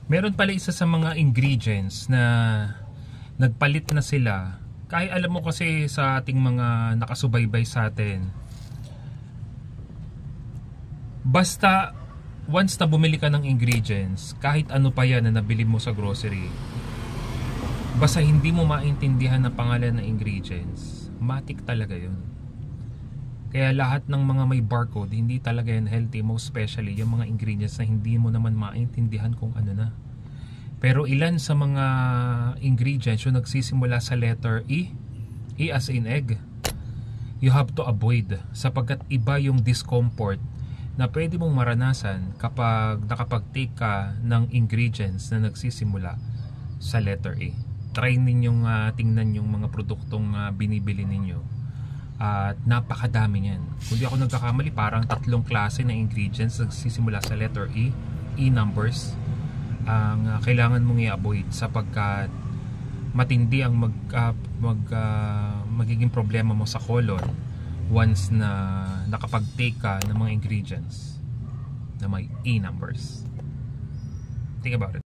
Meron pala isa sa mga ingredients na nagpalit na sila. Kahit alam mo kasi sa ating mga nakasubaybay sa atin, basta once na bumili ka ng ingredients, kahit ano pa yan na nabili mo sa grocery, basta hindi mo maintindihan na pangalan ng ingredients, matik talaga yun. Kaya lahat ng mga may barcode, hindi talaga yan healthy, most especially yung mga ingredients na hindi mo naman maintindihan kung ano na. Pero ilan sa mga ingredients yung nagsisimula sa letter E, E as in egg, you have to avoid sapagkat iba yung discomfort na pwede mong maranasan kapag nakapag-take ka ng ingredients na nagsisimula sa letter E. Try ninyong tingnan yung mga produktong binibili ninyo. At napakadami niyan. Kung di ako nagkakamali, parang 3 klase ng ingredients nagsisimula sa letter E, E numbers, ang kailangan mong i-avoid sapagkat matindi ang magiging problema mo sa colon once na nakapag-take ka ng mga ingredients na may E numbers. Think about it.